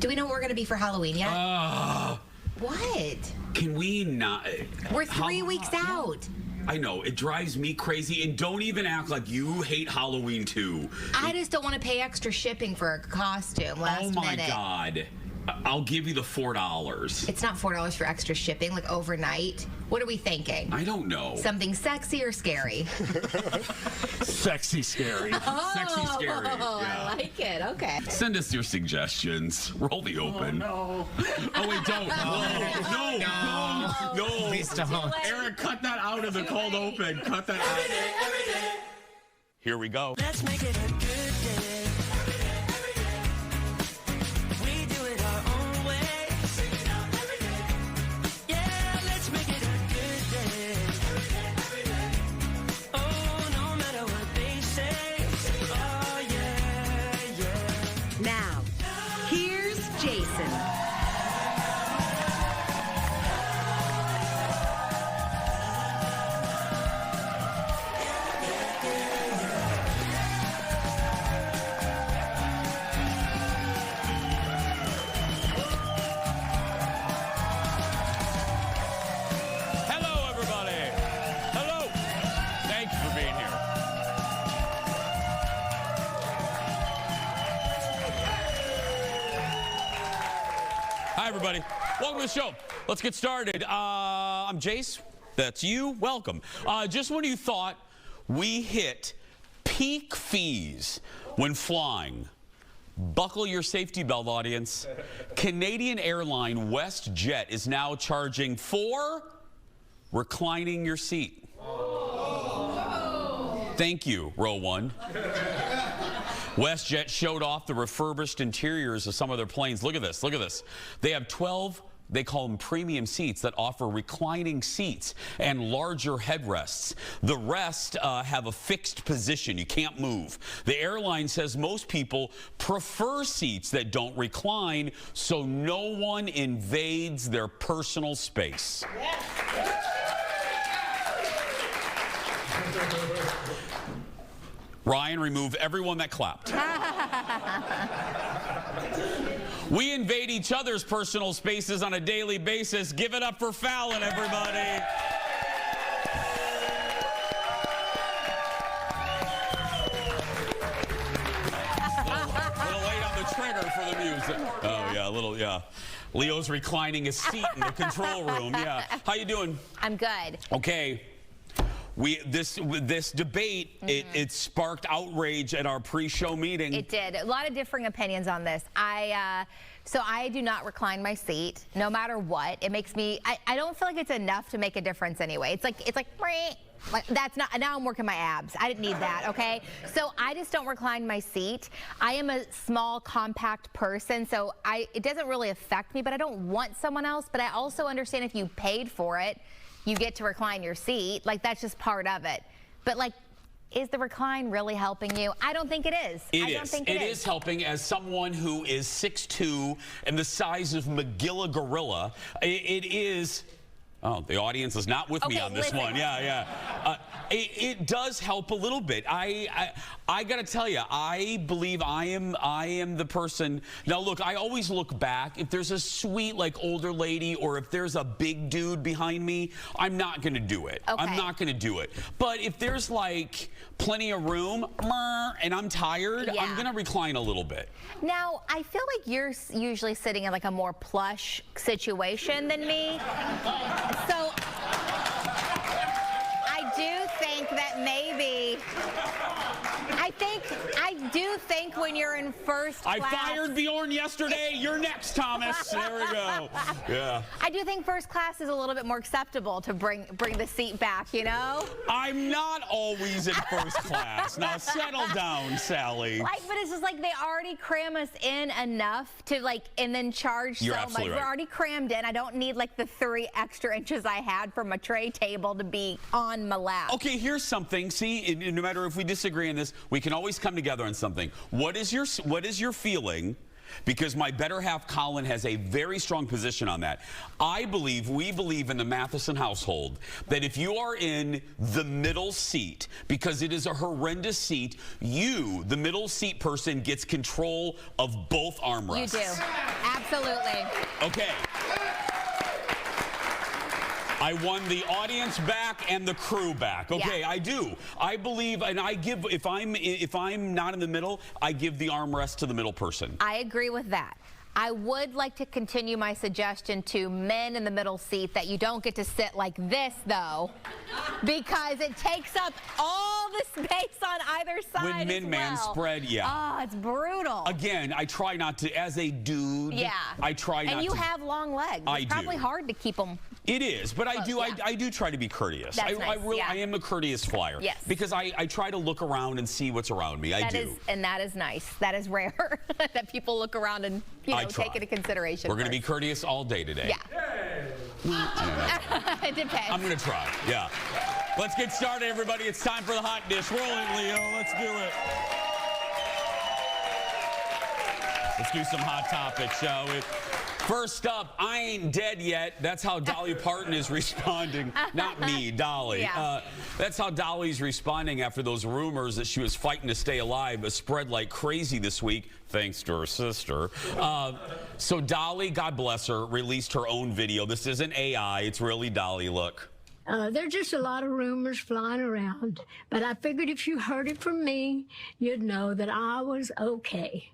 Do we know what we're going to be for Halloween yet? What? Can we not? We're 3 weeks out. I know, it drives me crazy, and don't even act like you hate Halloween too. I just don't want to pay extra shipping for a costume last minute. Oh my God. I'll give you the $4. It's not $4 for extra shipping, like overnight. What are we thinking? I don't know. Something sexy or scary? Sexy scary. Oh, Sexy scary. Yeah. I like it. Okay. Send us your suggestions. Roll the open. Oh, no. Oh, wait, don't. No. Please don't. Eric, cut that out of the cold open. Cut that out. Every day. Here we go. Let's make it a good day. Every day. We do it our own way. Sing it out every day. Yeah, let's make it a good day. Every day. Oh, no matter what they say. Oh, yeah. Now, here's Jason. Hello, everybody. Hello. Thank you for being here. Hi, everybody. Welcome to the show. Let's get started. I'm Jace. That's you. Welcome. Just when you thought we hit peak fees when flying, buckle your safety belt, audience. Canadian airline WestJet is now charging for reclining your seat. Thank you, row one. WestJet showed off the refurbished interiors of some of their planes. Look at this. Look at this. They have 12, they call them premium seats, that offer reclining seats and larger headrests. The rest have a fixed position. You can't move. The airline says most people prefer seats that don't recline, so no one invades their personal space. Ryan, remove everyone that clapped. We invade each other's personal spaces on a daily basis. Give it up for Fallon, everybody. Little late on the trigger for the music. Oh, yeah, a little, yeah. Leo's reclining his seat in the control room. Yeah. How you doing? I'm good. Okay. This debate, it sparked outrage at our pre-show meeting. It did. A lot of differing opinions on this. So I do not recline my seat, no matter what. It makes me, I don't feel like it's enough to make a difference anyway. It's like that's not, now I'm working my abs. I didn't need that, okay? So I just don't recline my seat. I am a small, compact person, so it doesn't really affect me, but I don't want someone else. But I also understand if you paid for it, you get to recline your seat. Like, that's just part of it. But, like, is the recline really helping you? I don't think it is. It is helping. As someone who is 6'2" and the size of Magilla Gorilla, it is... Oh, the audience is not with me on this one. Yeah. It does help a little bit. I got to tell you, I believe I am the person. Now, look, I always look back. If there's a sweet, like, older lady, or if there's a big dude behind me, I'm not going to do it. Okay. I'm not going to do it. But if there's, like, plenty of room, and I'm tired, I'm going to recline a little bit. Now, I feel like you're usually sitting in, like, a more plush situation than me. So, I do think that maybe, I do think when you're in first class. I fired Bjorn yesterday. You're next, Thomas. There we go. Yeah. I do think first class is a little bit more acceptable to bring the seat back, you know? I'm not always in first class. Now settle down, Sally. But it's just like they already cram us in enough to, like, and then charge so much. Right. We're already crammed in. I don't need, like, the 3 extra inches I had from a tray table to be on my lap. Okay, here's something. See, no matter if we disagree on this, we can always come together on something. What is your feeling because my better half, Colin, has a very strong position on that. We believe in the Matheson household that if you are in the middle seat, because it is a horrendous seat, you, the middle seat person, gets control of both armrests. You do. Absolutely. Okay. I won the audience back and the crew back. Okay, yeah. I do. I believe, and I give, if I'm not in the middle, I give the armrest to the middle person. I agree with that. I would like to continue my suggestion to men in the middle seat that you don't get to sit like this, though, because it takes up all the space on either side. When men-man spread, yeah. Oh, it's brutal. Again, I try not to, as a dude, yeah. I try not to. And you have long legs. It's probably hard to keep them. It is, but I do try to be courteous. That's nice, I am a courteous flyer. Yes. Because I try to look around and see what's around me. I do. And that is nice. That is rare that people look around and take into consideration. We're going to be courteous all day today. Yeah. I don't know. It depends. I'm going to try. Yeah. Let's get started, everybody. It's time for the hot dish. Roll it, Leo. Let's do it. Let's do some hot topics, shall we? First up, I ain't dead yet. That's how Dolly Parton is responding. Not me, Dolly. Yeah. That's how Dolly's responding after those rumors that she was fighting to stay alive spread like crazy this week, thanks to her sister. So Dolly, God bless her, released her own video. This isn't AI. It's really Dolly. Look. There's just a lot of rumors flying around, but I figured if you heard it from me, you'd know that I was okay.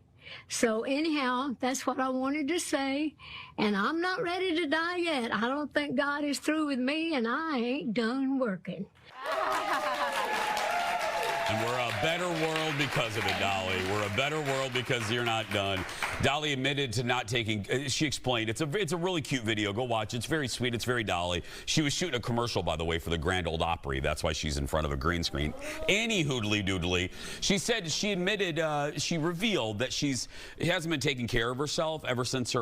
So anyhow, that's what I wanted to say, and I'm not ready to die yet. I don't think God is through with me, and I ain't done working. And we're a better world because of it, Dolly. We're a better world because you're not done. Dolly admitted to not taking, she explained, it's a really cute video. Go watch it. It's very sweet. It's very Dolly. She was shooting a commercial, by the way, for the Grand Ole Opry. That's why she's in front of a green screen. Any hoodly doodly. She said, she admitted, she revealed that she hasn't been taking care of herself ever since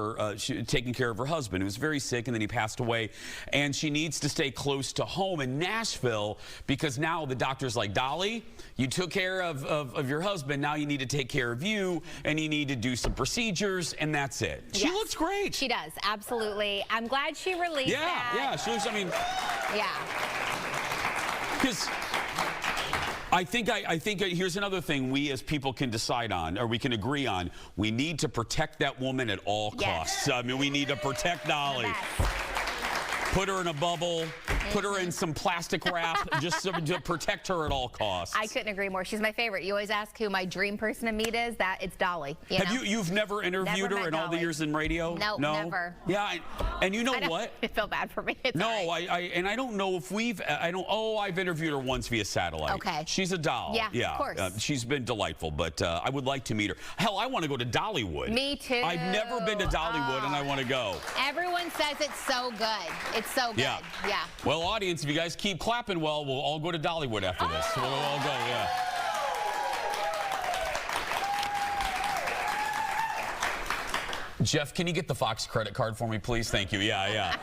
taking care of her husband, who was very sick, and then he passed away. And she needs to stay close to home in Nashville because now the doctor's like, Dolly, you took care of your husband. Now you need to take care of you, and you need to do some procedures, and that's it. Yes. She looks great. She does, absolutely. I'm glad she released that. Yeah, she looks, I mean. Yeah. Because I think here's another thing we as people can decide on, or we can agree on. We need to protect that woman at all costs. I mean, we need to protect Dolly. Put her in a bubble, put her in some plastic wrap, just to protect her at all costs. I couldn't agree more. She's my favorite. You always ask who my dream person to meet is. It's Dolly. You've never interviewed her in all the years in radio? No, never. Yeah, and you know what? I feel bad for me. It's I don't know if I've interviewed her once via satellite. Okay. She's a doll. Yeah, of course. She's been delightful, but I would like to meet her. Hell, I want to go to Dollywood. Me too. I've never been to Dollywood, and I want to go. Everyone says it's so good. It's so good. Yeah. Well, audience, if you guys keep clapping well, we'll all go to Dollywood after this. We'll all go, yeah. Jeff, can you get the Fox credit card for me, please? Thank you. Yeah.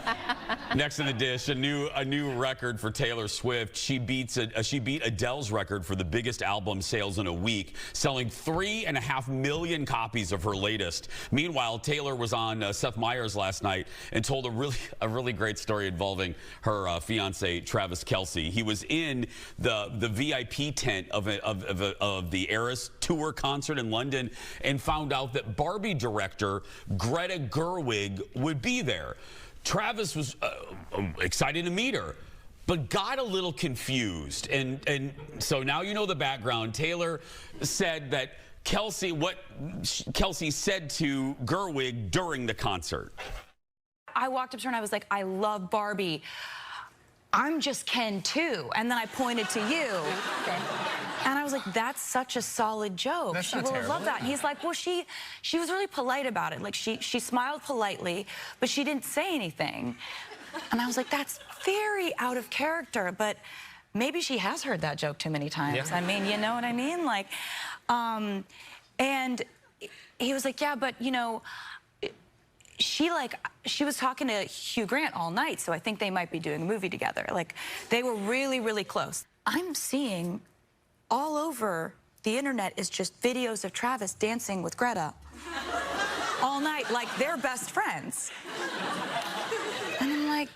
Next in the dish, a new record for Taylor Swift. She beat Adele's record for the biggest album sales in a week, selling 3.5 million copies of her latest. Meanwhile, Taylor was on Seth Meyers last night and told a really great story involving her fiance Travis Kelce. He was in the VIP tent of the Eras tour concert in London and found out that Barbie director Greta Gerwig would be there. Travis was excited to meet her, but got a little confused. And so now you know the background. Taylor said that what Kelce said to Gerwig during the concert. I walked up to her and I was like, I love Barbie. I'm just Ken too. And then I pointed to you. And I was like, that's such a solid joke. She will love that. And he's like, well, she was really polite about it. Like she smiled politely, but she didn't say anything. And I was like, that's very out of character, but maybe she has heard that joke too many times. Yeah. I mean, you know what I mean? Like, and he was like, yeah, but you know, she was talking to Hugh Grant all night, so I think they might be doing a movie together. Like, they were really, really close. I'm seeing all over the internet is just videos of Travis dancing with Greta. all night like they're best friends. And I'm like,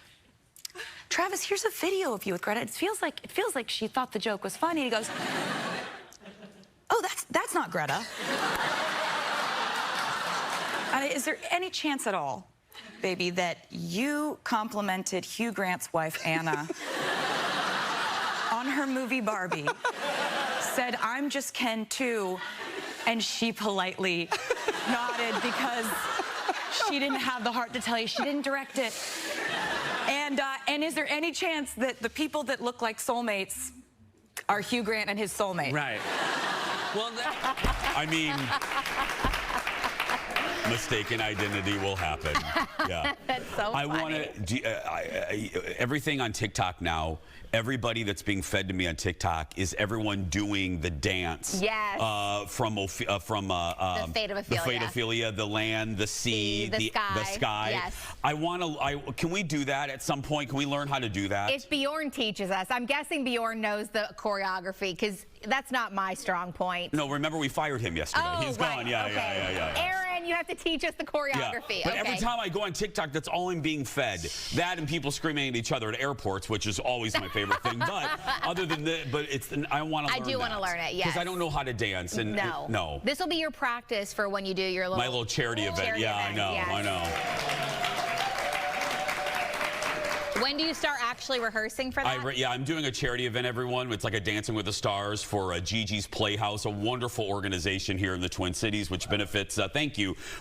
Travis, here's a video of you with Greta. It feels like she thought the joke was funny. He goes, oh, that's not Greta. Is there any chance at all, baby, that you complimented Hugh Grant's wife, Anna, on her movie Barbie, said, I'm just Ken too, and she politely nodded because she didn't have the heart to tell you she didn't direct it. And is there any chance that the people that look like soulmates are Hugh Grant and his soulmate? Right. Well, I mean, mistaken identity will happen. Yeah. That's so funny. I want to. Everything on TikTok now. Everybody that's being fed to me on TikTok is everyone doing the dance. Yes. From the Fate of Ophelia. The Fate of Ophelia, the land, the sea, the sky. Yes. I want to. Can we do that at some point? Can we learn how to do that? If Bjorn teaches us, I'm guessing Bjorn knows the choreography because that's not my strong point. No, remember we fired him yesterday. Oh, He's right. gone. Yeah. Aaron, you have to teach us the choreography. Yeah. But every time I go on TikTok, that's all I'm being fed. That and people screaming at each other at airports, which is always my favorite thing. But other than that, I want to learn. I do want to learn it, yes. Because I don't know how to dance. And no. This will be your practice for when you do your my little charity event. Yeah, I know. Yes. I know. When do you start actually rehearsing for that? I'm doing a charity event, everyone. It's like a Dancing with the Stars for Gigi's Playhouse, a wonderful organization here in the Twin Cities, which benefits,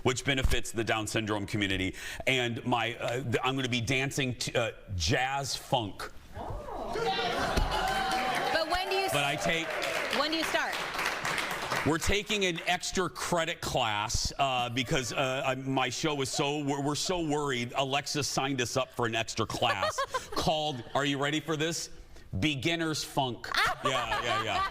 which benefits the Down syndrome community. And I'm going to be dancing to, jazz funk. But when do you? When do you start? We're taking an extra credit class because my show is we're so worried. Alexis signed us up for an extra class called, are you ready for this? Beginner's Funk. Yeah.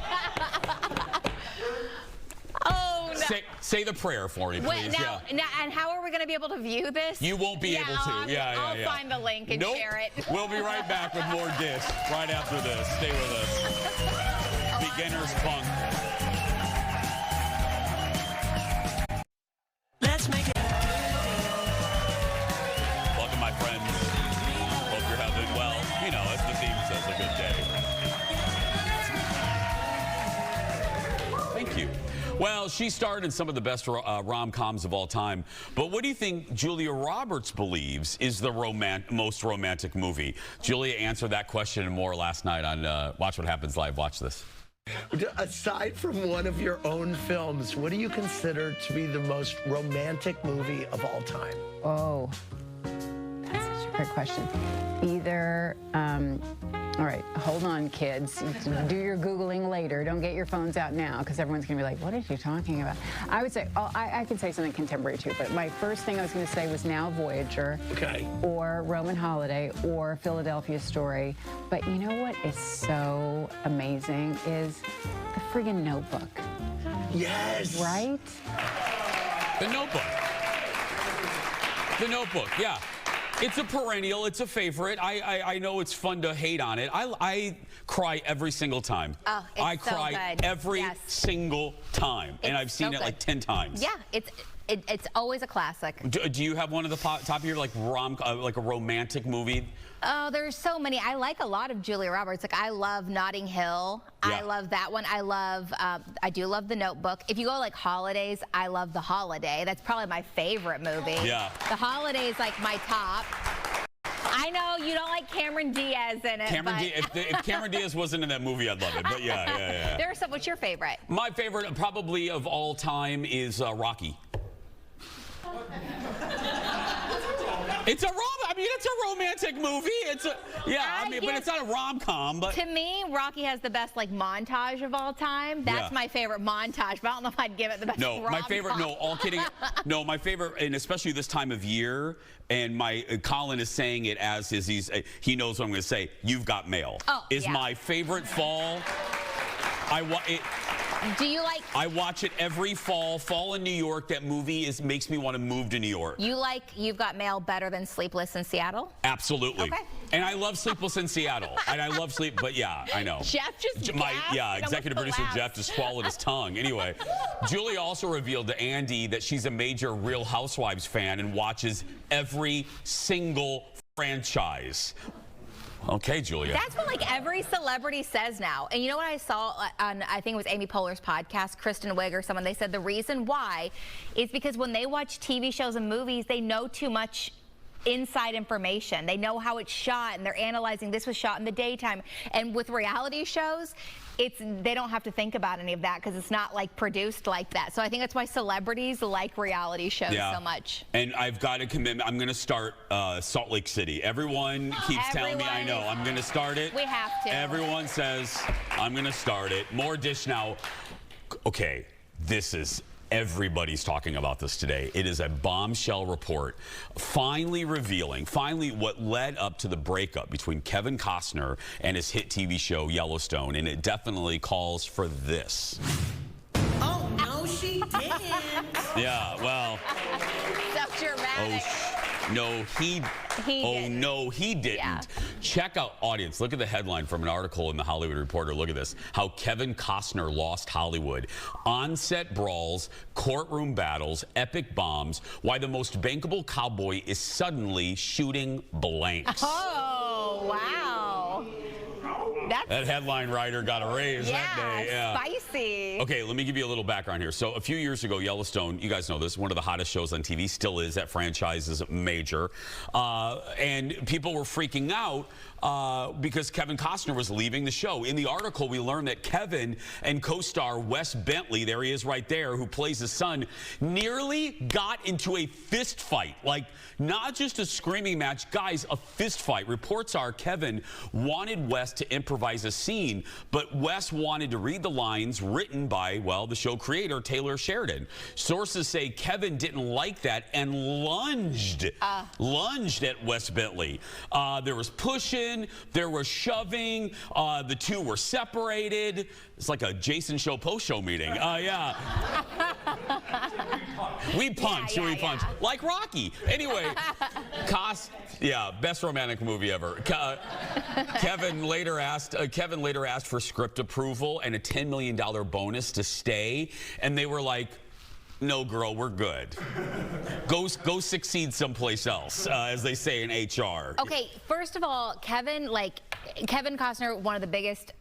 Oh, no. Say the prayer for me, please. Now, and how are we going to be able to view this? You won't be able to. I'll find the link and share it. We'll be right back with more Dish right after this. Stay with us. Beginner's Funk. Let's make it. Welcome, my friends. Hope you're having well. You know, as the theme says, a good day. Thank you. Well, she starred in some of the best rom-coms of all time. But what do you think Julia Roberts believes is the most romantic movie? Julia answered that question and more last night on Watch What Happens Live. Watch this. Aside from one of your own films, what do you consider to be the most romantic movie of all time? Oh, that's such a great question. Either, all right, hold on, kids. Do your Googling later. Don't get your phones out now, because everyone's going to be like, what are you talking about? I would say, I could say something contemporary, too, but my first thing I was going to say was Now Voyager, or Roman Holiday, or Philadelphia Story. But you know what is so amazing is the friggin' Notebook. Yes. Right? The Notebook. The Notebook, yeah. It's a perennial. It's a favorite. I know it's fun to hate on it. I cry every single time. Oh, it's I cry so good. every single time, and I've seen it like 10 times. Yeah, it's always a classic. Do you have one of the top of your like a romantic movie? Oh, there's so many. I like a lot of Julia Roberts. Like, I love Notting Hill. Yeah. I love that one. I do love The Notebook. If you go like holidays, I love The Holiday. That's probably my favorite movie. Yeah. The Holiday is like my top. I know you don't like Cameron Diaz in it. If Cameron Diaz wasn't in that movie, I'd love it. But yeah. There's some. What's your favorite? My favorite, probably of all time, is Rocky. It's a romantic movie. But it's not a rom-com. But to me, Rocky has the best like montage of all time. That's my favorite montage. But I don't know if I'd give it the best. No, my favorite. No, all kidding. No, my favorite, and especially this time of year. And Colin is saying it as he knows what I'm going to say. You've Got Mail. Oh, is my favorite fall. Do you like? I watch it every fall. Fall in New York. That movie makes me want to move to New York. You like You've Got Mail better than Sleepless in Seattle? Absolutely. Okay. And I love Sleepless in Seattle. And I love Sleep, but yeah, I know. Jeff just gasped. Executive producer Jeff just swallowed his tongue. Anyway, Julie also revealed to Andy that she's a major Real Housewives fan and watches every single franchise. Okay, Julia. That's what like every celebrity says now. And you know what I saw on, I think it was Amy Poehler's podcast, Kristen Wiig or someone, they said the reason why is because when they watch TV shows and movies, they know too much inside information. They know how it's shot and they're analyzing this was shot in the daytime. And with reality shows, they don't have to think about any of that because it's not like produced like that. So I think that's why celebrities like reality shows so much. And I've got a commitment. I'm going to start Salt Lake City. Everyone keeps telling me I know. I'm going to start it. We have to. Everyone says I'm going to start it. More Dish now. Okay, this is... Everybody's talking about this today. It is a bombshell report finally revealing what led up to the breakup between Kevin Costner and his hit TV show Yellowstone, and it definitely calls for this. Oh, no, she didn't. Yeah, well. So dramatic. No, he didn't. No, he didn't. Yeah. Check out, audience, look at the headline from an article in the Hollywood Reporter. Look at this. How Kevin Costner lost Hollywood. On-set brawls, courtroom battles, epic bombs. Why the most bankable cowboy is suddenly shooting blanks. Oh, wow. That headline writer got a raise that day. Yeah, spicy. Okay, let me give you a little background here. So a few years ago, Yellowstone, you guys know this, one of the hottest shows on TV, still is. That franchise is major. And people were freaking out because Kevin Costner was leaving the show. In the article, we learned that Kevin and co-star Wes Bentley, there he is right there, who plays his son, nearly got into a fist fight. Like, not just a screaming match, guys, a fist fight. Reports are Kevin wanted Wes to improvise a scene, but Wes wanted to read the lines written by, well, the show creator, Taylor Sheridan. Sources say Kevin didn't like that and lunged at Wes Bentley. There was pushing, there was shoving, the two were separated. It's like a Jason Show post-show meeting. Yeah. We punch, we punch. Like Rocky. Anyway, best romantic movie ever. Kevin later asked for script approval and a $10 million bonus to stay, and they were like, no, girl, we're good. Go succeed someplace else, as they say in HR. Okay, first of all, Kevin Costner, one of the biggest,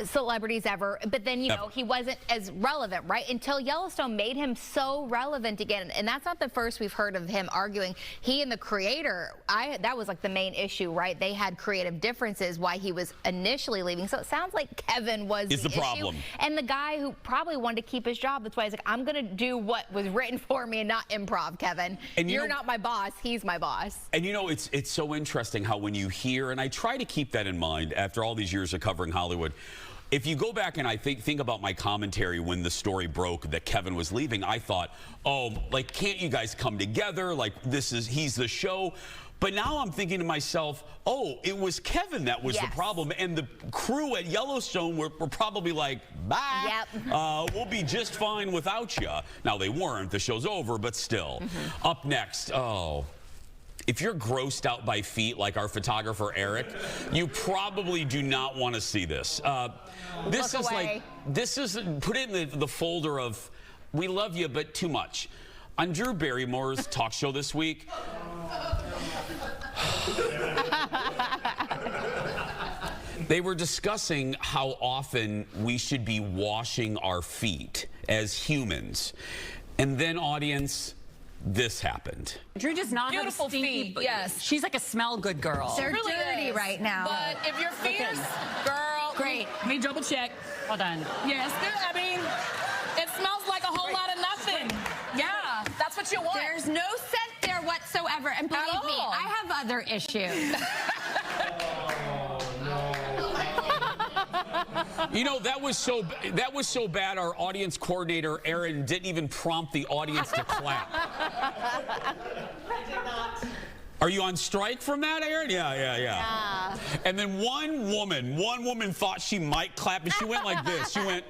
celebrities ever, but then you know he wasn't as relevant, right, until Yellowstone made him so relevant again. And that's not the first we've heard of him arguing. He and the creator, that was like the main issue, right? They had creative differences why he was initially leaving. So it sounds like Kevin was the problem, and the guy who probably wanted to keep his job. That's why he's like, I'm gonna do what was written for me and not improv, Kevin. And you're not my boss, he's my boss. And you know, it's so interesting how when you hear, and I try to keep that in mind after all these years of covering Hollywood, if you go back and I think about my commentary when the story broke that Kevin was leaving, I thought, oh, like, can't you guys come together? Like, he's the show. But now I'm thinking to myself, oh, it was Kevin that was the problem. And the crew at Yellowstone were probably like, bye. Yep. We'll be just fine without you. Now, they weren't. The show's over, but still. Up next, if you're grossed out by feet like our photographer Eric, you probably do not want to see this. This is put it in the folder of we love you but too much. On Drew Barrymore's talk show this week, they were discussing how often we should be washing our feet as humans. And then, audience, this happened. Drew does not Beautiful have stinky feet, yes. She's like a smell good girl. They're dirty right now. But if your feet girl, great. Let me double check. Hold on. Yes, I mean, it smells like a whole lot of nothing. Yeah, that's what you want. There's no scent there whatsoever, and believe me, I have other issues. You know, that was so bad. Our audience coordinator Aaron didn't even prompt the audience to clap. I did not. Are you on strike from that, Aaron? Yeah. And then one woman thought she might clap, and she went like this. She went.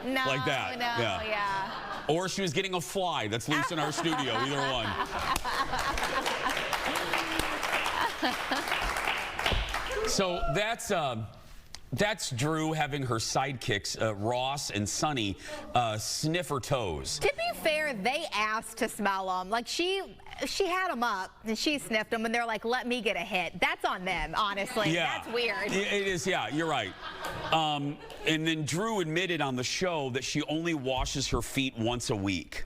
No, like that. No, yeah. Or she was getting a fly that's loose in our studio. Either one. So that's Drew having her sidekicks, Ross and Sunny, sniff her toes. To be fair, they asked to smell them. Like, she had them up, and she sniffed them, and they're like, let me get a hit. That's on them, honestly. Yeah. That's weird. It is, yeah, you're right. And then Drew admitted on the show that she only washes her feet once a week.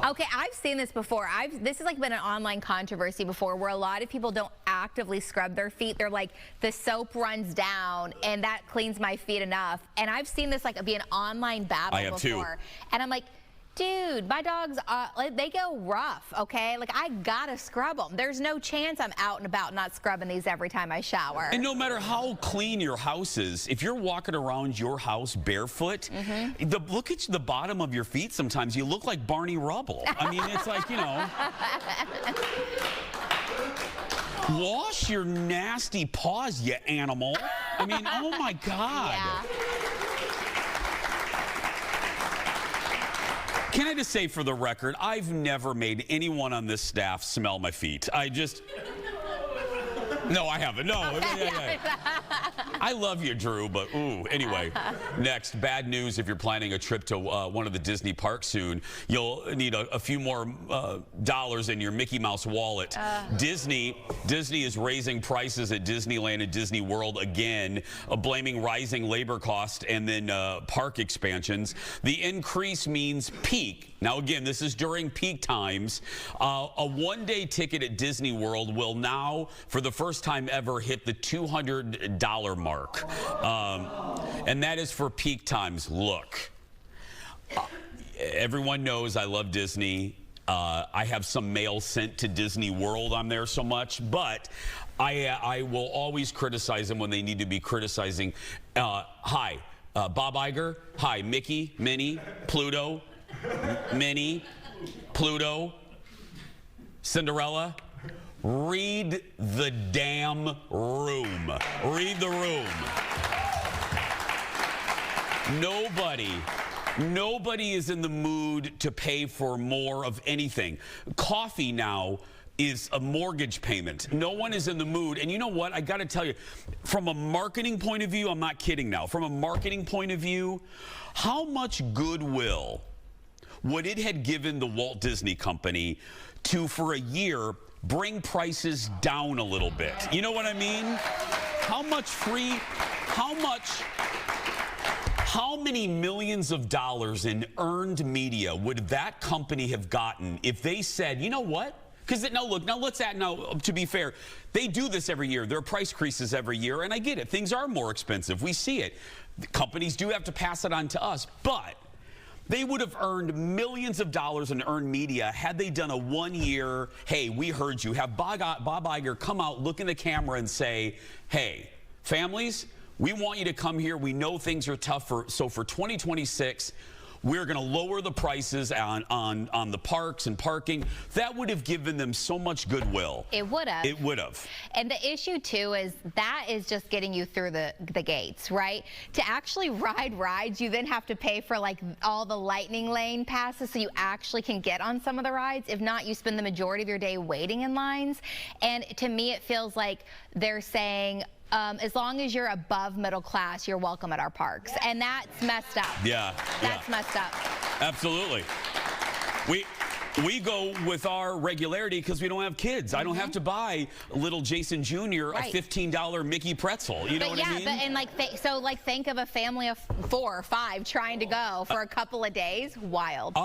Okay, I've seen this before. This has like been an online controversy before where a lot of people don't actively scrub their feet. They're like, the soap runs down and that cleans my feet enough. And I've seen this like be an online battle I have before. too. And I'm like, dude, my dogs, they go rough, okay? Like, I gotta scrub them. There's no chance I'm out and about not scrubbing these every time I shower. And no matter how clean your house is, if you're walking around your house barefoot, look at the bottom of your feet sometimes. You look like Barney Rubble. I mean, it's like, you know. Wash your nasty paws, you animal. I mean, oh my God. Yeah. Can I just say for the record, I've never made anyone on this staff smell my feet. No, I haven't. No. I love you, Drew, but ooh. Anyway, next, bad news if you're planning a trip to one of the Disney parks soon. You'll need a few more dollars in your Mickey Mouse wallet. Disney is raising prices at Disneyland and Disney World again, blaming rising labor costs and then park expansions. The increase means peak. Now, again, this is during peak times. A one-day ticket at Disney World will now, for the first time ever, hit the $200 mark. And that is for peak times. Look, everyone knows I love Disney. I have some mail sent to Disney World. I'm there so much. But I will always criticize them when they need to be criticizing. Hi, Bob Iger. Hi, Mickey, Minnie, Pluto. Minnie, Pluto, Cinderella, read the damn room. Read the room. Nobody is in the mood to pay for more of anything. Coffee now is a mortgage payment. No one is in the mood. And you know what? I got to tell you, from a marketing point of view, I'm not kidding now. From a marketing point of view, how much goodwill would it have given the Walt Disney Company to, for a year, bring prices down a little bit? You know what I mean? How many millions of dollars in earned media would that company have gotten if they said, you know what? Because to be fair, they do this every year. There are price increases every year, and I get it. Things are more expensive. We see it. The companies do have to pass it on to us, but they would have earned millions of dollars in earned media had they done a one-year, hey, we heard you. Have Bob Iger come out, look in the camera and say, hey, families, we want you to come here. We know things are tough. So for 2026, we're going to lower the prices on the parks and parking. That would have given them so much goodwill. It would have. It would have. And the issue, too, is that is just getting you through the gates, right? To actually ride rides, you then have to pay for, like, all the lightning lane passes so you actually can get on some of the rides. If not, you spend the majority of your day waiting in lines. And to me, it feels like they're saying, as long as you're above middle class, you're welcome at our parks. And that's messed up. Yeah. That's messed up. Absolutely. We go with our regularity because we don't have kids. I don't have to buy little Jason Jr. a $15 Mickey pretzel. You know what I mean? Think of a family of 4 or 5 trying to go for a couple of days. Wild.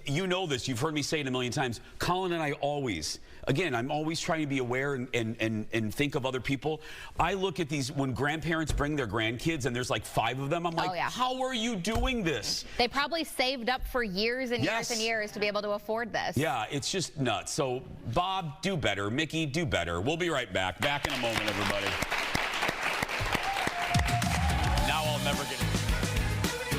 You know this. You've heard me say it a million times. Colin and I always, again, I'm always trying to be aware and think of other people. I look at these when grandparents bring their grandkids and there's like 5 of them. I'm like, how are you doing this? They probably saved up for years and years and years to be able to afford this. Yeah, it's just nuts. So, Bob, do better. Mickey, do better. We'll be right back. Back in a moment, everybody. Now I'll never get it.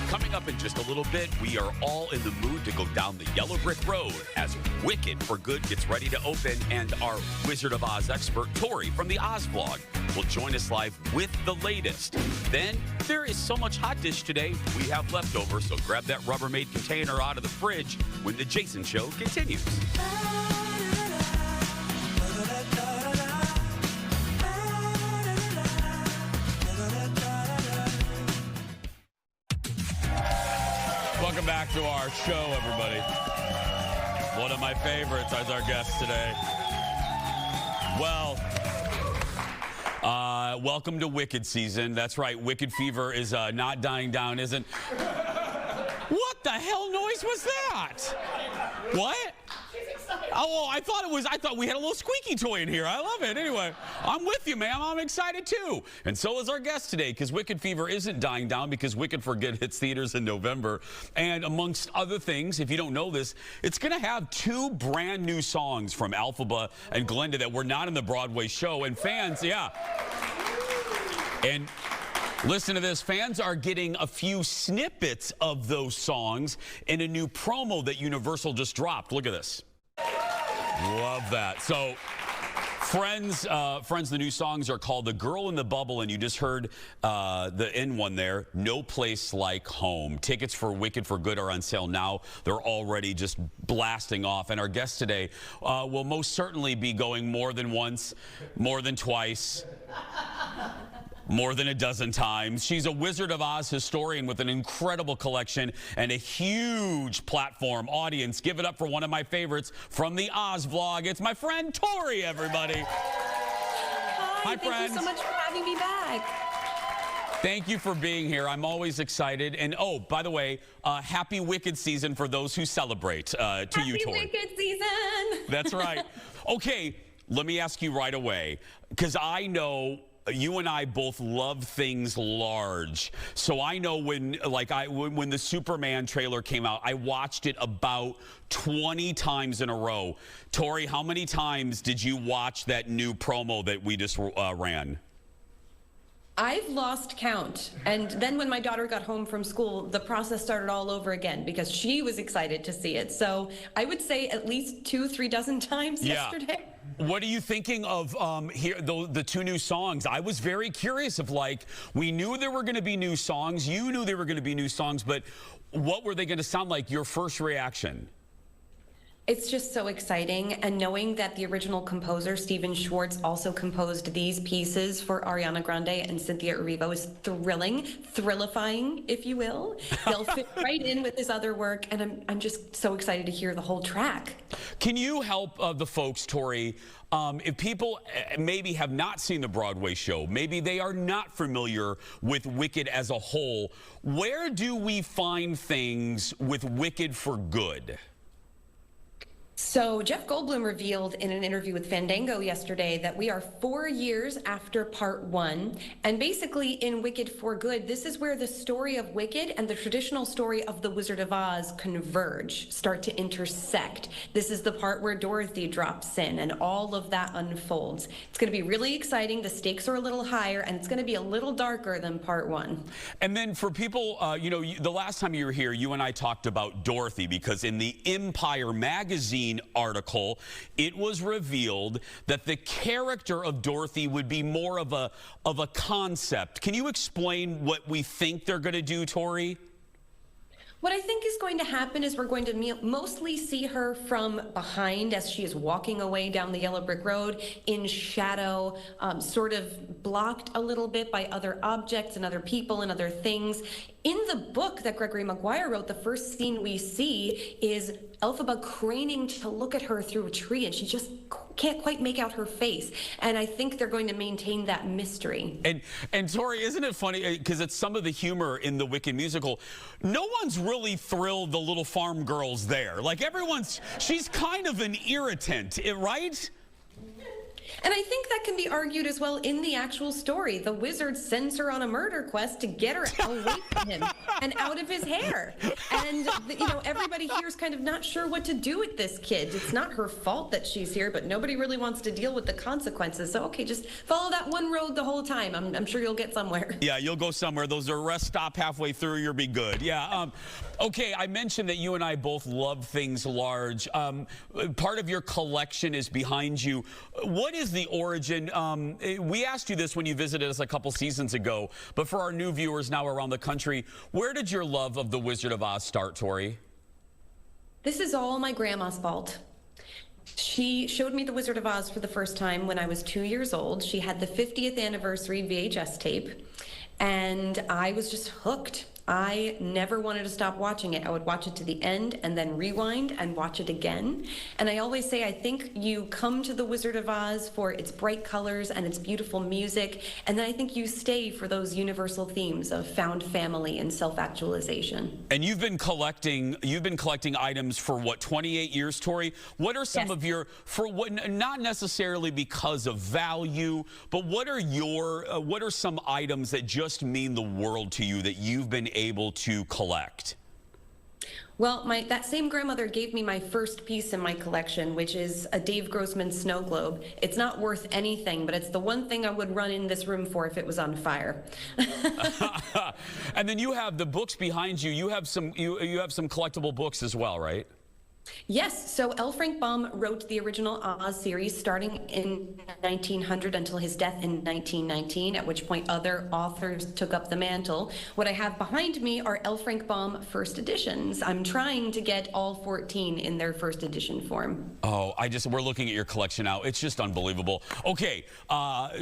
Coming up up in just a little bit. We are all in the mood to go down the yellow brick road as Wicked for Good gets ready to open, and our Wizard of Oz expert, Tori from the Oz Vlog, will join us live with the latest. Then there is so much hot dish today we have left over, so grab that Rubbermaid container out of the fridge when the Jason Show continues. Welcome back to our show, everybody. One of my favorites as our guest today. Well, welcome to Wicked season. That's right, Wicked fever is not dying down, isn't? What the hell noise was that? What? Oh, I thought we had a little squeaky toy in here. I love it. Anyway, I'm with you, ma'am. I'm excited too. And so is our guest today, because Wicked fever isn't dying down, because Wicked for Good hits theaters in November. And amongst other things, if you don't know this, it's going to have 2 brand new songs from Alphaba and Glenda that were not in the Broadway show. And fans, yeah. And listen to this. Fans are getting a few snippets of those songs in a new promo that Universal just dropped. Look at this. Love that. So, Friends, the new songs are called The Girl in the Bubble, and you just heard the end one there, No Place Like Home. Tickets for Wicked for Good are on sale now. They're already just blasting off. And our guest today will most certainly be going more than once, more than twice, more than a dozen times. She's a Wizard of Oz historian with an incredible collection and a huge platform audience. Give it up for one of my favorites from the Oz Vlog. It's my friend Tori, everybody. Hi, friend. Thank you so much for having me back. Thank you for being here. I'm always excited. And oh, by the way, happy Wicked season for those who celebrate to you, Tori. Happy Wicked season. That's right. Okay, let me ask you right away, because I know you and I both love things large. So I know when the Superman trailer came out, I watched it about 20 times in a row. Tori, how many times did you watch that new promo that we just ran? I've lost count. And then when my daughter got home from school, the process started all over again because she was excited to see it. So I would say at least 2-3 dozen times yesterday. What are you thinking of the 2 new songs? I was very curious of, like, we knew there were going to be new songs. You knew there were going to be new songs, but what were they going to sound like? Your first reaction? It's just so exciting, and knowing that the original composer, Stephen Schwartz, also composed these pieces for Ariana Grande and Cynthia Erivo is thrilling, thrillifying, if you will. They'll fit right in with his other work, and I'm just so excited to hear the whole track. Can you help the folks, Tori, if people maybe have not seen the Broadway show, maybe they are not familiar with Wicked as a whole, where do we find things with Wicked for Good? So Jeff Goldblum revealed in an interview with Fandango yesterday that we are 4 years after part 1. And basically in Wicked for Good, this is where the story of Wicked and the traditional story of the Wizard of Oz converge, start to intersect. This is the part where Dorothy drops in and all of that unfolds. It's going to be really exciting. The stakes are a little higher, and it's going to be a little darker than part 1. And then for people, the last time you were here, you and I talked about Dorothy, because in the Empire magazine article, it was revealed that the character of Dorothy would be more of a concept. Can you explain what we think they're going to do, Tori? What I think is going to happen is we're going to mostly see her from behind as she is walking away down the yellow brick road in shadow, sort of blocked a little bit by other objects and other people and other things. In the book that Gregory Maguire wrote, the first scene we see is Elphaba craning to look at her through a tree, and she just can't quite make out her face. And I think they're going to maintain that mystery. And Tori, isn't it funny, because it's some of the humor in the Wicked musical, no one's really thrilled the little farm girl's there. Like, she's kind of an irritant, right? And I think that can be argued as well in the actual story. The wizard sends her on a murder quest to get her away from him and out of his hair. And, you know, everybody here is kind of not sure what to do with this kid. It's not her fault that she's here, but nobody really wants to deal with the consequences. So, okay, just follow that one road the whole time. I'm sure you'll get somewhere. Yeah, you'll go somewhere. Those are rest stop halfway through. You'll be good. Yeah. Okay, I mentioned that you and I both love things large. Part of your collection is behind you. What is the origin? We asked you this when you visited us a couple seasons ago, but for our new viewers now around the country, where did your love of The Wizard of Oz start, Tori? This is all my grandma's fault. She showed me The Wizard of Oz for the first time when I was 2 years old. She had the 50th anniversary VHS tape, and I was just hooked. I never wanted to stop watching it. I would watch it to the end and then rewind and watch it again. And I always say, I think you come to The Wizard of Oz for its bright colors and its beautiful music, and then I think you stay for those universal themes of found family and self-actualization. And you've been collecting items for what, 28 years, Tori? What are some of your, for what, not necessarily because of value, but what are some items that just mean the world to you that you've been able to collect? Well, that same grandmother gave me my first piece in my collection, which is a Dave Grossman snow globe. It's not worth anything, but it's the one thing I would run in this room for if it was on fire. And then you have the books behind you. You have some collectible books as well, right? Yes, so L. Frank Baum wrote the original Oz series starting in 1900 until his death in 1919, at which point other authors took up the mantle. What I have behind me are L. Frank Baum first editions. I'm trying to get all 14 in their first edition form. Oh, we're looking at your collection now. It's just unbelievable. Okay,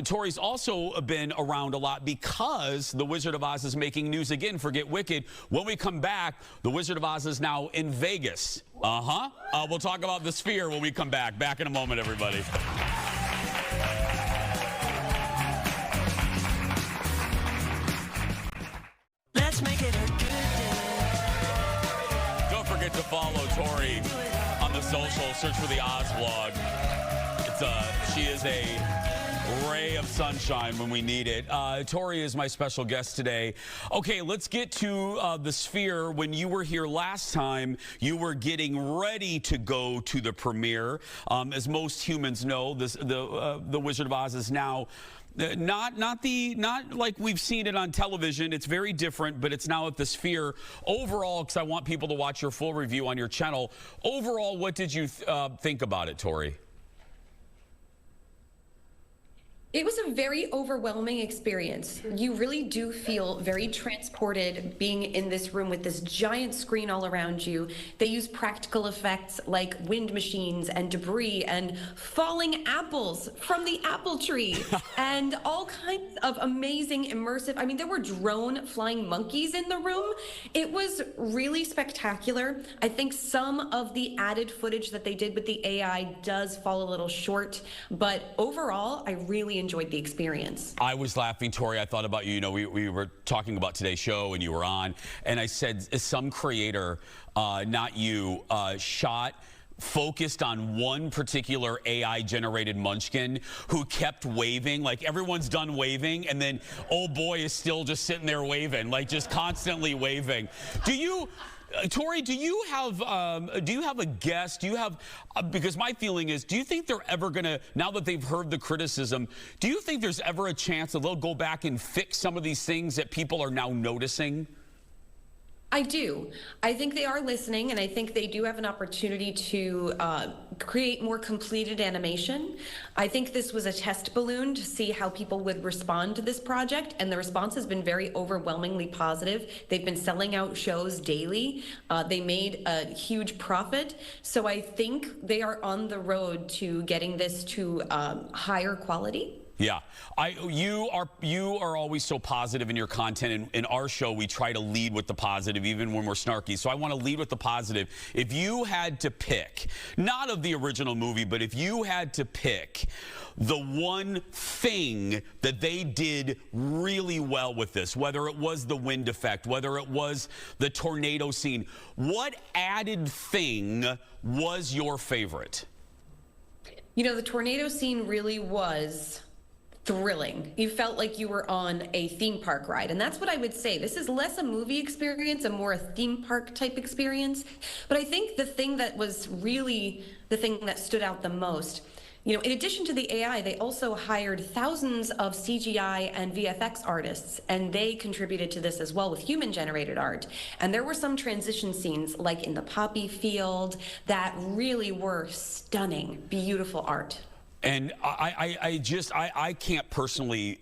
Tori's also been around a lot because The Wizard of Oz is making news again for Get Wicked. When we come back, The Wizard of Oz is now in Vegas. We'll talk about the Sphere when we come back. Back in a moment, everybody. Let's make it a good day. Don't forget to follow Tori on the social. Search for the Oz Vlog. She is a ray of sunshine when we need it. Tori is my special guest today. Okay, let's get to the Sphere. When you were here last time, you were getting ready to go to the premiere. As most humans know, the Wizard of Oz is now not like we've seen it on television. It's very different, but it's now at the Sphere. Overall, because I want people to watch your full review on your channel. Overall, what did you think about it, Tori? It was a very overwhelming experience. You really do feel very transported being in this room with this giant screen all around you. They use practical effects like wind machines and debris and falling apples from the apple tree and all kinds of amazing immersive. I mean, there were drone flying monkeys in the room. It was really spectacular. I think some of the added footage that they did with the AI does fall a little short, but overall, I really enjoyed the experience. I was laughing, Tori. I thought about you. You know, we were talking about today's show and you were on, and I said some creator, not you, focused on one particular AI-generated munchkin who kept waving, like everyone's done waving, and then old boy is still just sitting there waving, like just constantly waving. Tori, do you have a guess? Do you have, because my feeling is, do you think they're ever gonna, now that they've heard the criticism, do you think there's ever a chance that they'll go back and fix some of these things that people are now noticing? I do. I think they are listening, and I think they do have an opportunity to create more completed animation. I think this was a test balloon to see how people would respond to this project, and the response has been very overwhelmingly positive. They've been selling out shows daily. They made a huge profit. So I think they are on the road to getting this to higher quality. Yeah, you are always so positive in your content. In our show, we try to lead with the positive, even when we're snarky. So I want to lead with the positive. If you had to pick, not of the original movie, but if you had to pick the one thing that they did really well with this, whether it was the wind effect, whether it was the tornado scene, what added thing was your favorite? You know, the tornado scene really was thrilling. You felt like you were on a theme park ride. And that's what I would say. This is less a movie experience, a more a theme park type experience. But I think the thing that was really the thing that stood out the most, you know, in addition to the AI, they also hired thousands of CGI and VFX artists, and they contributed to this as well with human-generated art. And there were some transition scenes, like in the poppy field, that really were stunning, beautiful art. And I can't personally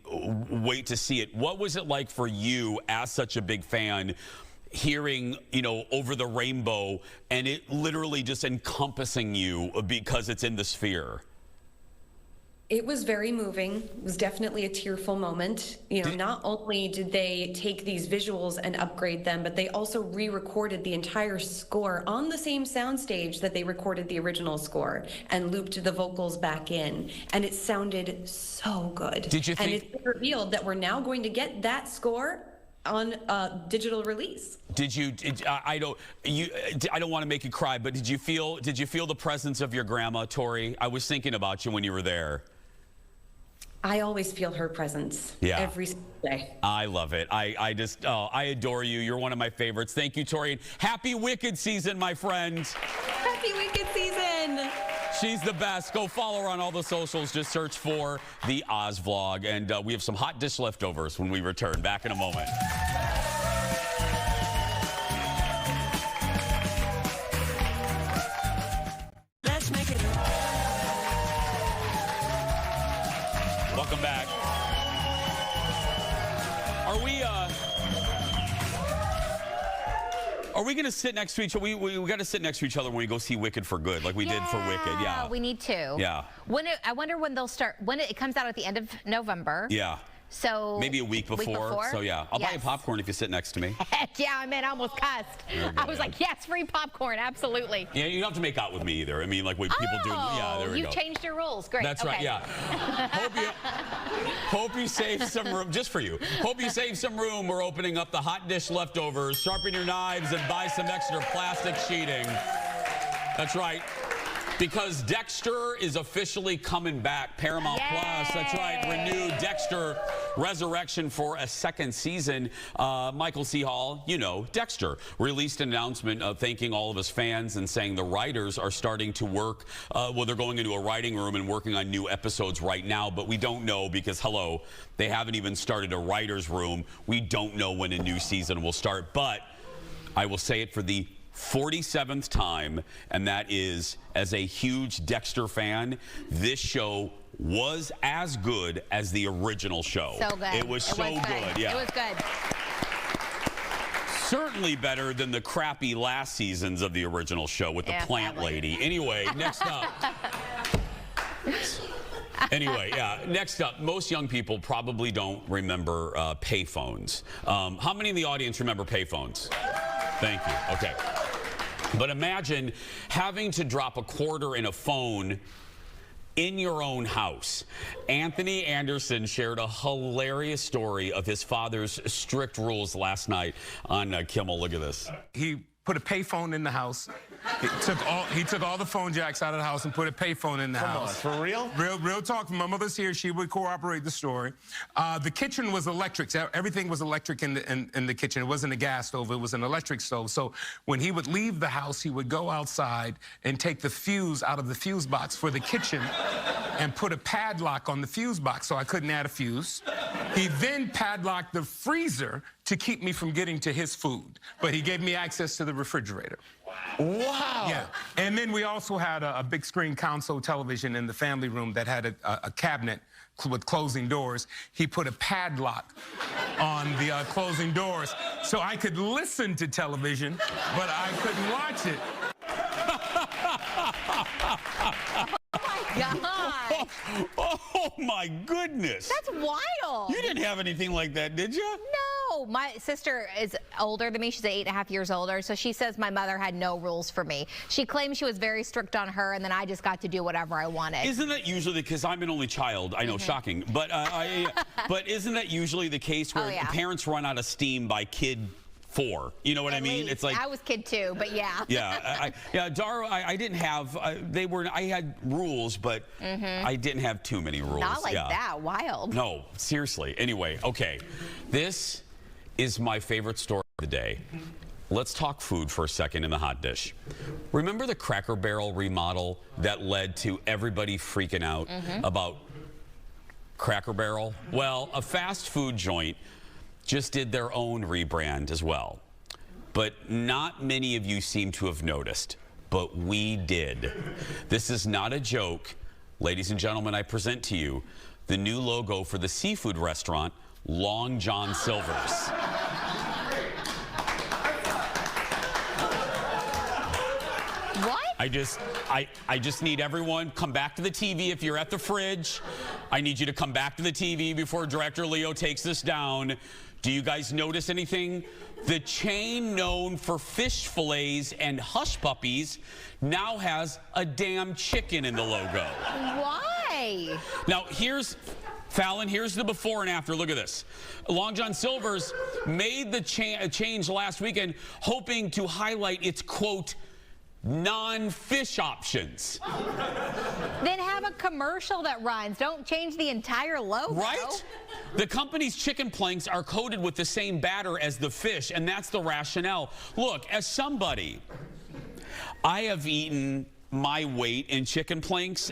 wait to see it. What was it like for you as such a big fan, hearing, you know, Over the Rainbow, and it literally just encompassing you because it's in the sphere? It was very moving. It was definitely a tearful moment. You know, not only did they take these visuals and upgrade them, but they also re-recorded the entire score on the same soundstage that they recorded the original score and looped the vocals back in. And it sounded so good. Did you think... And it's revealed that we're now going to get that score on digital release. I don't want to make you cry, but did you feel the presence of your grandma, Tori? I was thinking about you when you were there. I always feel her presence every single day. I love it. I adore you. You're one of my favorites. Thank you, Tori. Happy Wicked season, my friend. Happy Wicked season. She's the best. Go follow her on all the socials. Just search for the Oz Vlog. And we have some hot dish leftovers when we return. Back in a moment. Let's make it. Welcome back. Are we going to sit next to each other? We got to sit next to each other when we go see Wicked for good, like we did for Wicked. Yeah, we need to. Yeah. I wonder when they'll start. When it comes out at the end of November. Yeah. So maybe a week before. So yeah, I'll buy you popcorn if you sit next to me. Heck yeah, I mean, I almost cussed. I was like, yes, free popcorn, absolutely. Yeah, you don't have to make out with me either. I mean, like what people do. Yeah, there we go. You changed your rules. Great. That's right. Yeah. Hope you save some room just for you. Hope you save some room. We're opening up the hot dish leftovers. Sharpen your knives and buy some extra plastic sheeting. That's right. Because Dexter is officially coming back. Paramount Plus, that's right, renewed Dexter Resurrection for a second season. Michael C. Hall, you know, Dexter, released an announcement thanking all of his fans and saying the writers are starting to work. Well, they're going into a writing room and working on new episodes right now, but we don't know because, hello, they haven't even started a writer's room. We don't know when a new season will start, but I will say it for the 47th time, and that is, as a huge Dexter fan, this show was as good as the original show. So good. It was so good. Yeah. It was good. Certainly better than the crappy last seasons of the original show with the plant lady. Anyway, next up. Next up, most young people probably don't remember payphones. How many in the audience remember payphones? Thank you. Okay. But imagine having to drop a quarter in a phone in your own house. Anthony Anderson shared a hilarious story of his father's strict rules last night on Kimmel. Look at this. He put a payphone in the house. He took all the phone jacks out of the house and put a payphone in the house. Come on, for real? Real talk. My mother's here. She would corroborate the story. The kitchen was electric. So everything was electric in the kitchen. It wasn't a gas stove. It was an electric stove. So when he would leave the house, he would go outside and take the fuse out of the fuse box for the kitchen and put a padlock on the fuse box so I couldn't add a fuse. He then padlocked the freezer to keep me from getting to his food. But he gave me access to the refrigerator. Wow. Yeah. And then we also had a big screen console television in the family room that had a cabinet with closing doors. He put a padlock on the closing doors so I could listen to television, but I couldn't watch it. God. Oh my goodness. That's wild. You didn't have anything like that, did you? No. My sister is older than me. She's 8.5 years older. So she says my mother had no rules for me. She claims she was very strict on her, and then I just got to do whatever I wanted. Isn't that usually, because I'm an only child, I know, shocking, but but isn't that usually the case where parents run out of steam by kid 4. You know what I mean? It's like I was kid 2, but yeah. Yeah, Dara, I didn't have. I had rules, but I didn't have too many rules. Not like that. Wild. No, seriously. Anyway, okay, this is my favorite story of the day. Let's talk food for a second in the hot dish. Remember the Cracker Barrel remodel that led to everybody freaking out about Cracker Barrel? Well, a fast food joint just did their own rebrand as well. But not many of you seem to have noticed, but we did. This is not a joke. Ladies and gentlemen, I present to you the new logo for the seafood restaurant, Long John Silver's. What? I just need everyone come back to the TV if you're at the fridge. I need you to come back to the TV before Director Leo takes this down. Do you guys notice anything? The chain known for fish fillets and hush puppies now has a damn chicken in the logo. Why? Now Fallon, here's the before and after. Look at this. Long John Silver's made the change last weekend, hoping to highlight its, quote, non-fish options. Then have a commercial that runs. Don't change the entire logo. Right? The company's chicken planks are coated with the same batter as the fish, and that's the rationale. Look, as somebody, I have eaten my weight in chicken planks.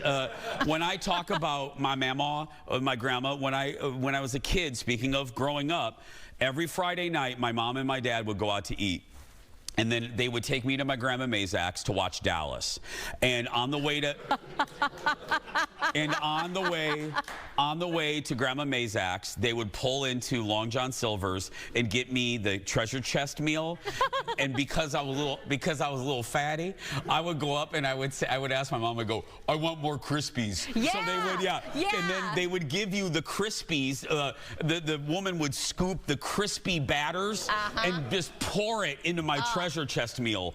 When I talk about my mama, my grandma, when I was a kid, speaking of growing up, every Friday night, my mom and my dad would go out to eat. And then they would take me to my grandma Mazak's to watch Dallas. And on the way to to Grandma Mazak's, they would pull into Long John Silver's and get me the treasure chest meal. And because I was a little fatty, I would go up and I would ask my mom, I go, I want more Crispies. Yeah. So they would, And then they would give you the Crispies. The woman would scoop the crispy batters and just pour it into my treasure chest meal.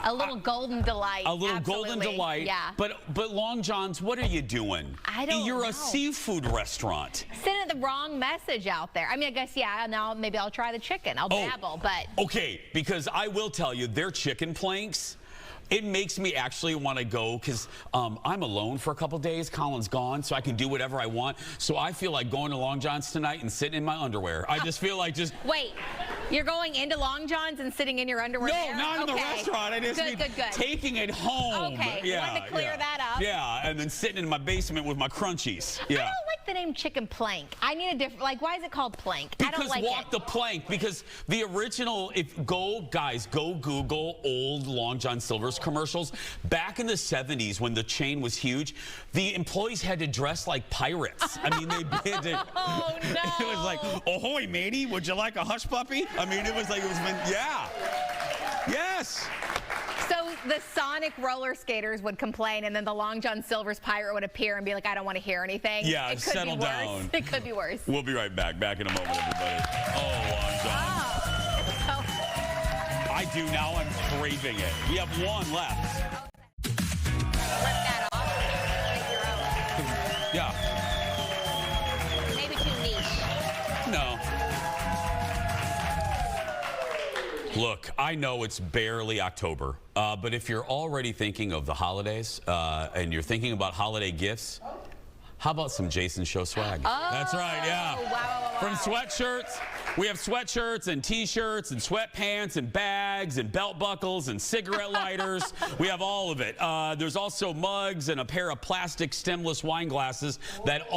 A little golden delight. A little golden delight. Yeah. But Long John's, what are you doing? I don't know. You're a seafood restaurant. Sending the wrong message out there. I mean, I guess, now maybe I'll try the chicken. I'll dabble, but. Okay, because I will tell you, their chicken planks, it makes me actually want to go because I'm alone for a couple days. Colin's gone, so I can do whatever I want. So I feel like going to Long John's tonight and sitting in my underwear. I just feel like Wait, you're going into Long John's and sitting in your underwear? No, there? not in the restaurant. I just mean taking it home. Okay, wanted to clear that up. Yeah, and then sitting in my basement with my crunchies. Yeah. I don't like the name chicken plank. I need a different, why is it called plank? Because I don't like walk the plank. Because the original, go Google old Long John Silver's commercials. Back in the 70s when the chain was huge, the employees had to dress like pirates. I mean, they did it. Oh, no. It was like, ahoy, matey, would you like a hush puppy? I mean, it was like, yeah. Yes. So the Sonic roller skaters would complain, and then the Long John Silver's pirate would appear and be like, I don't want to hear anything. Yeah, it could settle be worse. down. It could be worse. We'll be right back. Back in a moment, everybody. Oh, Long John. I do now. I'm craving it. We have one left. Let that off. Make your own. Yeah. Maybe too niche. No. Look, I know it's barely October, but if you're already thinking of the holidays and you're thinking about holiday gifts, how about some Jason Show swag? Oh, that's right, yeah. Wow. From sweatshirts, we have sweatshirts and t-shirts and sweatpants and bags and belt buckles and cigarette lighters. We have all of it. There's also mugs and a pair of plastic stemless wine glasses that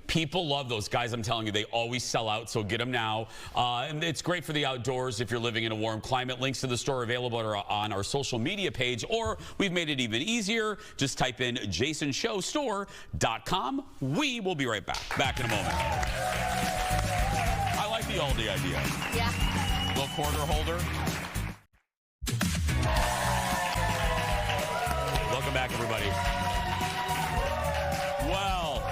people love those. Guys, I'm telling you, they always sell out, so get them now. And it's great for the outdoors if you're living in a warm climate. Links to the store available on our social media page, or we've made it even easier. Just type in jasonshowstore.com. We will be right back. Back in a moment. I like the Aldi idea. Yeah. Little quarter holder. Welcome back, everybody. Well,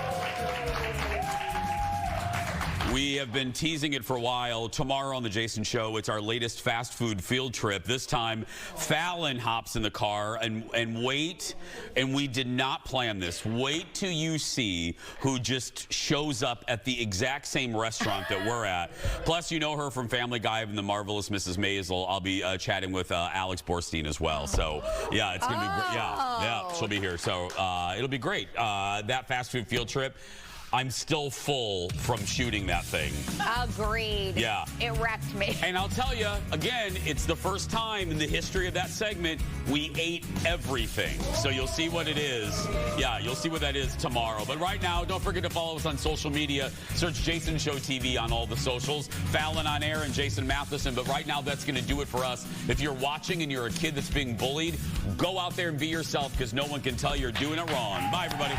We have been teasing it for a while. Tomorrow on The Jason Show, it's our latest fast food field trip. This time, Fallon hops in the car and wait, and we did not plan this. Wait till you see who just shows up at the exact same restaurant that we're at. Plus, you know her from Family Guy and The Marvelous Mrs. Maisel. I'll be chatting with Alex Borstein as well. So, yeah, it's going to be great. Yeah, she'll be here. So, it'll be great. That fast food field trip. I'm still full from shooting that thing. Agreed. Yeah. It wrecked me. And I'll tell you, again, it's the first time in the history of that segment we ate everything. So you'll see what it is. Yeah, you'll see what that is tomorrow. But right now, don't forget to follow us on social media. Search Jason Show TV on all the socials. Fallon on air and Jason Matheson. But right now, that's going to do it for us. If you're watching and you're a kid that's being bullied, go out there and be yourself because no one can tell you're doing it wrong. Bye, everybody.